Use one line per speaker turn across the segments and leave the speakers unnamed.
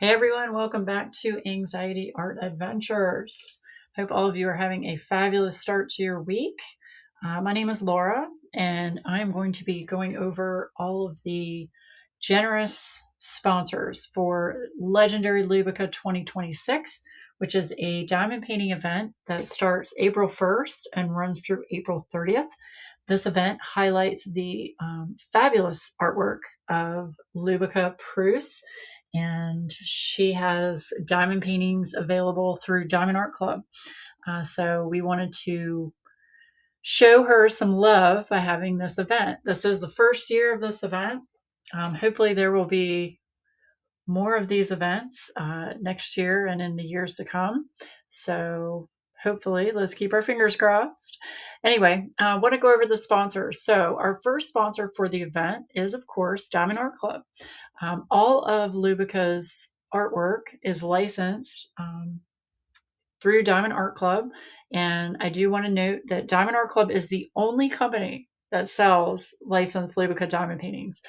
Hey everyone, welcome back to Anxiety Art Adventures. Hope all of you are having a fabulous start to your week. My name is Laura, and I'm going to be going over all of the generous sponsors for Legendary Liubka 2026, which is a diamond painting event that starts April 1st and runs through April 30th. This event highlights the fabulous artwork of Liubka Prus, and she has diamond paintings available through Diamond Art Club. So we wanted to show her some love by having this event. This is the first year of this event. Hopefully, there will be more of these events next year and in the years to come. So hopefully, let's keep our fingers crossed. Anyway, I want to go over the sponsors. So our first sponsor for the event is, of course, Diamond Art Club. All of Liubka's artwork is licensed through Diamond Art Club. And I do want to note that Diamond Art Club is the only company that sells licensed Liubka diamond paintings.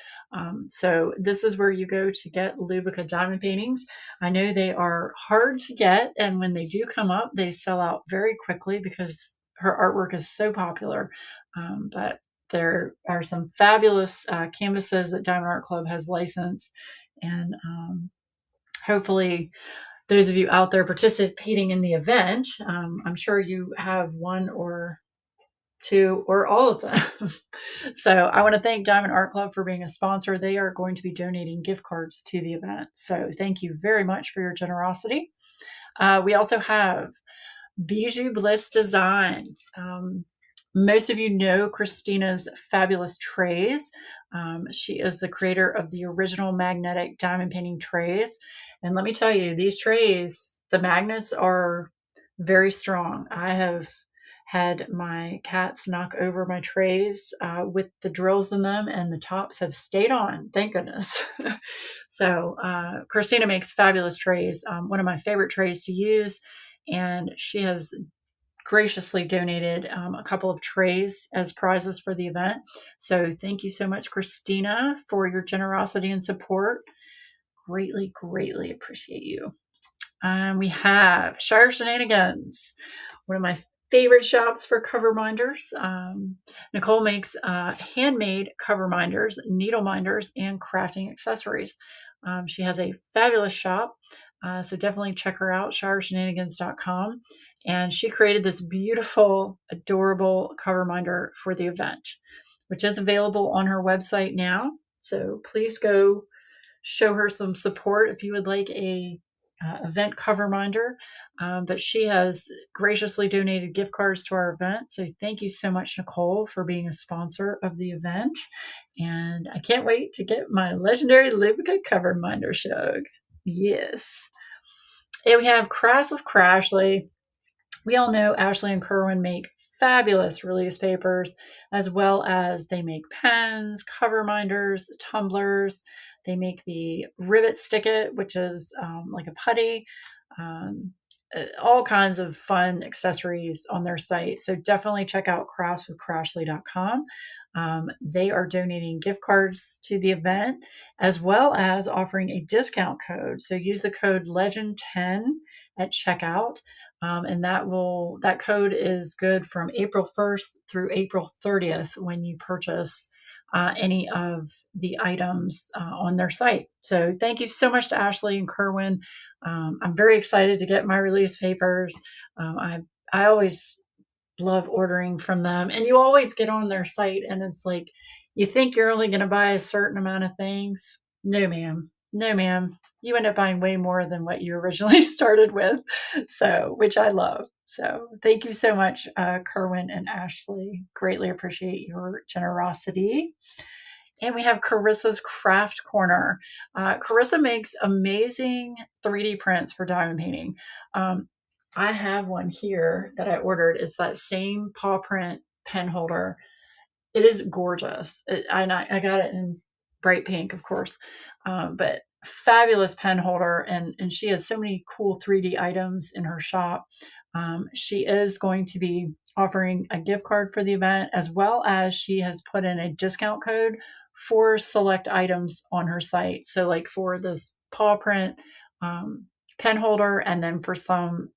So this is where you go to get Liubka diamond paintings. I know they are hard to get, and when they do come up, they sell out very quickly because her artwork is so popular. But there are some fabulous canvases that Diamond Art Club has licensed, and hopefully those of you out there participating in the event, I'm sure you have one or two or all of them. So I want to thank Diamond Art Club for being a sponsor. They are going to be donating gift cards to the event. So thank you very much for your generosity. We also have Bijou Bliss Design. Most of you know Christina's fabulous trays. She is the creator of the original magnetic diamond painting trays. And let me tell you, these trays, the magnets are very strong. I have had my cats knock over my trays with the drills in them, and the tops have stayed on. Thank goodness. So Christina makes fabulous trays, one of my favorite trays to use, and she has graciously donated a couple of trays as prizes for the event. So thank you so much, Christina, for your generosity and support. Greatly, greatly appreciate you. We have Shire Shenanigans, one of my favorite shops for cover minders. Nicole makes handmade cover minders, needle minders, and crafting accessories. She has a fabulous shop, so definitely check her out, shireshenanigans.com. And she created this beautiful, adorable cover minder for the event, which is available on her website now. So please go show her some support if you would like a event cover minder. But she has graciously donated gift cards to our event. So thank you so much, Nicole, for being a sponsor of the event. And I can't wait to get my legendary Liubka cover minder shug. Yes. And we have Crafts with Crashly. We all know Ashley and Kerwin make fabulous release papers, as well as they make pens, cover minders, tumblers. They make the rivet stick-it, which is like a putty, all kinds of fun accessories on their site. So definitely check out craftswithcrashly.com. They are donating gift cards to the event, as well as offering a discount code. So use the code LEGEND10 at checkout. And that code is good from April 1st through April 30th when you purchase any of the items on their site. So thank you so much to Ashley and Kerwin. I'm very excited to get my release papers. I always love ordering from them, and you always get on their site and it's like you think you're only going to buy a certain amount of things. No ma'am, you end up buying way more than what you originally started with, so which I love. So thank you so much, Kerwin and Ashley. Greatly appreciate your generosity. And we have Carissa's Craft Corner. Carissa makes amazing 3D prints for diamond painting. I have one here that I ordered. It's that same paw print pen holder. It is gorgeous. I got it in bright pink, of course, but fabulous pen holder. And she has so many cool 3D items in her shop. She is going to be offering a gift card for the event, as well as she has put in a discount code for select items on her site. So like for this paw print pen holder, and then for some,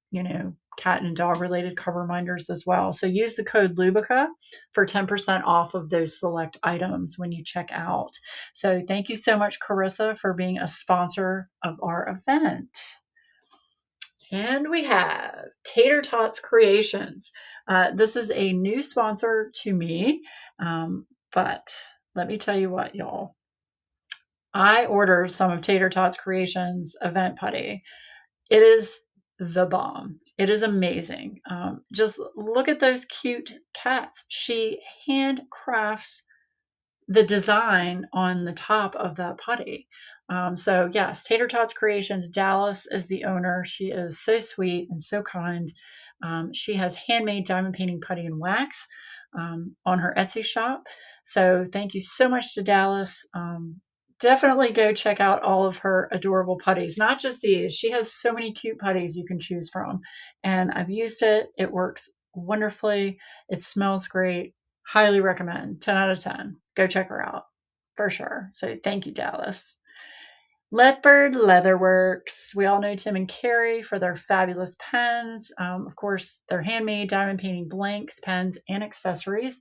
cat and dog related cover reminders as well. So use the code Liubka for 10% off of those select items when you check out. So thank you so much, Carissa, for being a sponsor of our event. And we have Tater Tots Creations. This is a new sponsor to me, but let me tell you what, y'all. I ordered some of Tater Tots Creations event putty. It is the bomb. It is amazing. Just look at those cute cats. She handcrafts the design on the top of that putty. So yes, Tater Tots Creations, Dallas is the owner. She is so sweet and so kind. She has handmade diamond painting putty and wax on her Etsy shop. So thank you so much to Dallas. Definitely go check out all of her adorable putties, not just these. She has so many cute putties you can choose from. And I've used it. It works wonderfully. It smells great. Highly recommend. 10 out of 10. Go check her out for sure. So thank you, Dallas. Leopard Leatherworks. We all know Tim and Carrie for their fabulous pens. Of course, their handmade diamond painting blanks, pens, and accessories.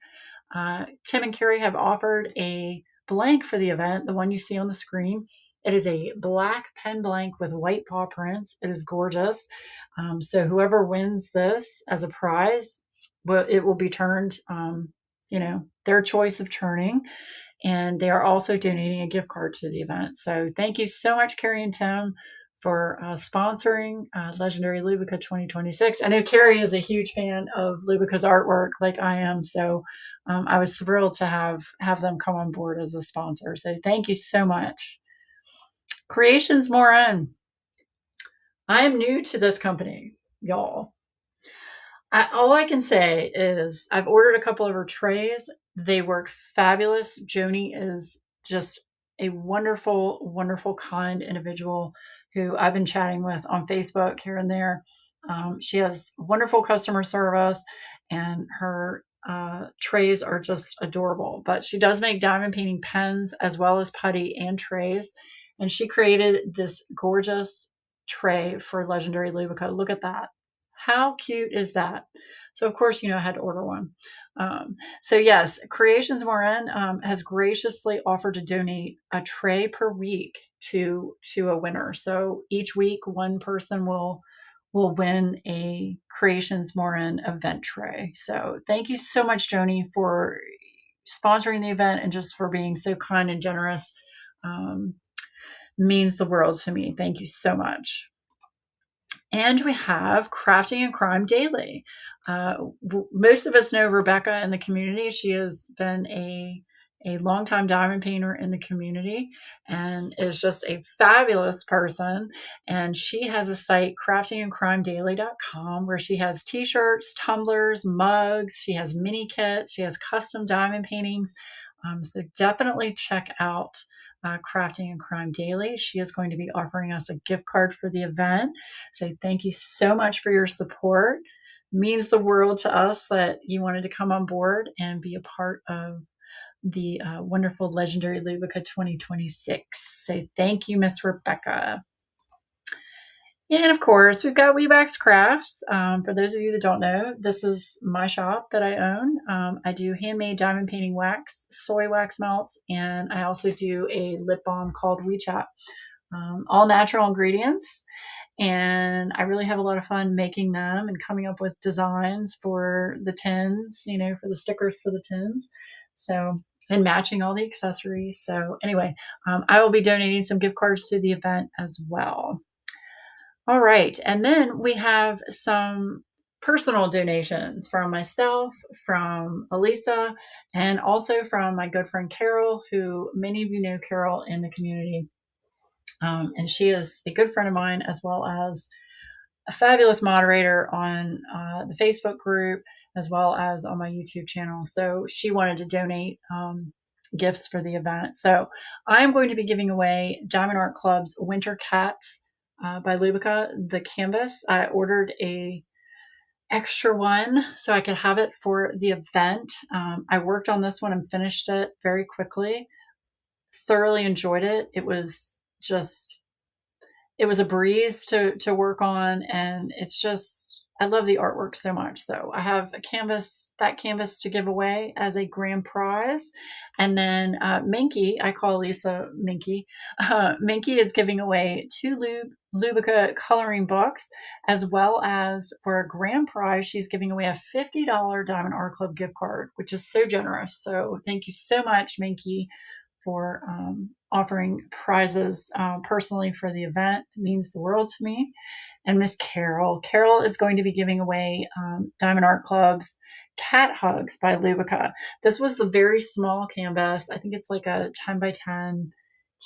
Tim and Carrie have offered a blank for the event, the one you see on the screen. It is a black pen blank with white paw prints. It is gorgeous. So whoever wins this as a prize, it will be turned, their choice of turning. And they are also donating a gift card to the event. So thank you so much, Carrie and Tim, for sponsoring Legendary Liubka 2026. I know Carrie is a huge fan of Liubka's artwork, like I am. So I was thrilled to have them come on board as a sponsor. So thank you so much. Creations Morin. I am new to this company, y'all. All I can say is I've ordered a couple of her trays. They work fabulous. Joni is just a wonderful, wonderful, kind individual who I've been chatting with on Facebook here and there. She has wonderful customer service, and her trays are just adorable. But she does make diamond painting pens as well as putty and trays. And she created this gorgeous tray for Legendary Liubka. Look at that. How cute is that? So of course, I had to order one. So yes, Creations Morin has graciously offered to donate a tray per week to a winner. So each week, one person will win a Creations Morin event tray. So thank you so much, Joni, for sponsoring the event and just for being so kind and generous. Means the world to me. Thank you so much. And we have Crafting and Crime Daily. Most of us know Rebecca in the community. She has been a longtime diamond painter in the community and is just a fabulous person. And she has a site, craftingandcrimedaily.com, where she has t-shirts, tumblers, mugs. She has mini kits. She has custom diamond paintings. So definitely check out Crafting and Crime Daily. She is going to be offering us a gift card for the event. So thank you so much for your support. It means the world to us that you wanted to come on board and be a part of the wonderful Legendary Liubka 2026. So thank you, Miss Rebecca. And of course, we've got Weewax Crafts. For those of you that don't know, this is my shop that I own. I do handmade diamond painting wax, soy wax melts, and I also do a lip balm called WeChat. All natural ingredients. And I really have a lot of fun making them and coming up with designs for the tins, for the stickers for the tins. So, and matching all the accessories. So anyway, I will be donating some gift cards to the event as well. All right. And then we have some personal donations from myself, from Elisa, and also from my good friend Carol, who many of you know Carol in the community. And she is a good friend of mine, as well as a fabulous moderator on the Facebook group, as well as on my YouTube channel. So she wanted to donate gifts for the event. So I'm going to be giving away Diamond Art Club's Winter Cat by Liubka, the canvas. I ordered a extra one so I could have it for the event. I worked on this one and finished it very quickly. Thoroughly enjoyed it. It was just it was a breeze to work on, and it's just, I love the artwork so much. So I have that canvas to give away as a grand prize. And then Minky, I call Lisa Minky. Minky is giving away two Liubka coloring books, as well as for a grand prize, she's giving away a $50 Diamond Art Club gift card, which is so generous. So thank you so much, Minky, for offering prizes personally for the event. It means the world to me. And Miss Carol. Carol is going to be giving away Diamond Art Club's Cat Hugs by Liubka. This was the very small canvas. I think it's like a 10 by 10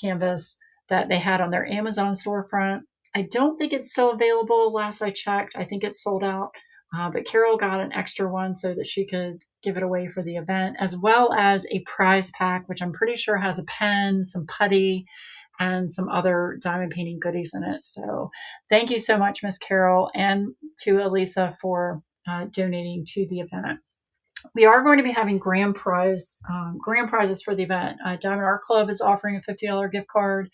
canvas that they had on their Amazon storefront. I don't think it's still available. Last I checked, I think it's sold out. But Carol got an extra one so that she could give it away for the event, as well as a prize pack, which I'm pretty sure has a pen, some putty, and some other diamond painting goodies in it. So thank you so much, Miss Carol, and to Elisa for donating to the event. We are going to be having grand prizes for the event. Diamond Art Club is offering a $50 gift card.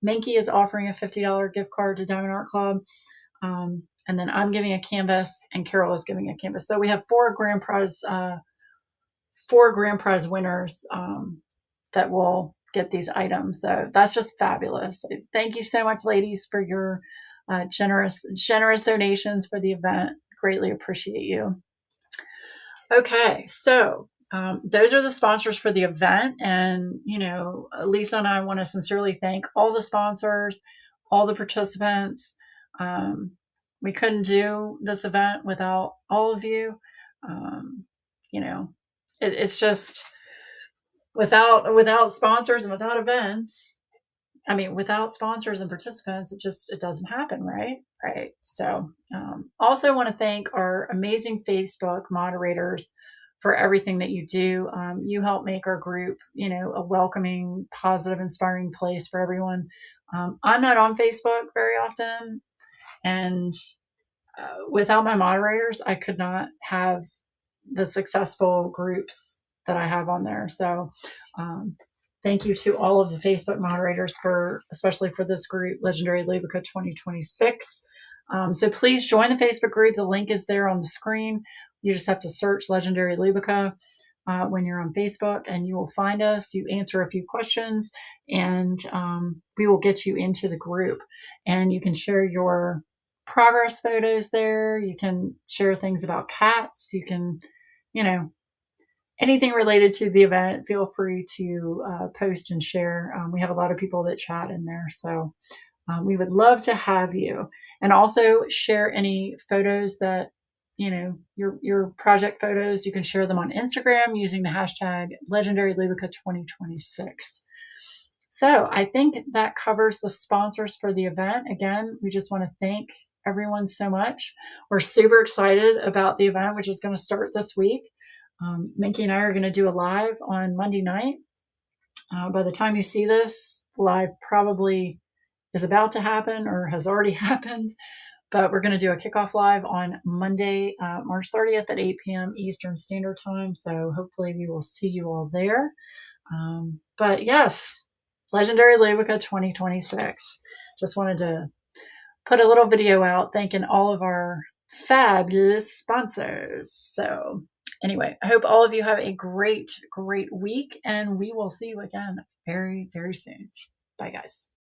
Minky is offering a $50 gift card to Diamond Art Club. And then I'm giving a canvas, and Carol is giving a canvas. So we have four grand prize winners that will get these items. So that's just fabulous. Thank you so much, ladies, for your generous donations for the event. Greatly appreciate you. Okay, so those are the sponsors for the event. And, Lisa and I want to sincerely thank all the sponsors, all the participants. We couldn't do this event without all of you. It's just without sponsors and without events. Without sponsors and participants, it doesn't happen, right? Right. So, also want to thank our amazing Facebook moderators for everything that you do. You help make our group, a welcoming, positive, inspiring place for everyone. I'm not on Facebook very often, and without my moderators, I could not have the successful groups that I have on there. So, thank you to all of the Facebook moderators especially for this group, Legendary Liubka 2026. So please join the Facebook group. The link is there on the screen. You just have to search Legendary Liubka when you're on Facebook, and you will find us. You answer a few questions, and we will get you into the group. And you can share your progress photos there. You can share things about cats. You can, anything related to the event, feel free to post and share. We have a lot of people that chat in there, so we would love to have you. And also share any photos that, your project photos. You can share them on Instagram using the hashtag Legendary Liubka 2026. So I think that covers the sponsors for the event. Again, we just want to thank everyone so much. We're super excited about the event, which is going to start this week. Minky and I are going to do a live on Monday night. By the time you see this, live probably is about to happen or has already happened, but we're going to do a kickoff live on Monday, March 30th at 8 p.m. Eastern Standard Time. So hopefully we will see you all there. But yes, Legendary Liubka 2026. Just wanted to put a little video out thanking all of our fabulous sponsors. So anyway, I hope all of you have a great, great week, and we will see you again very, very soon. Bye, guys.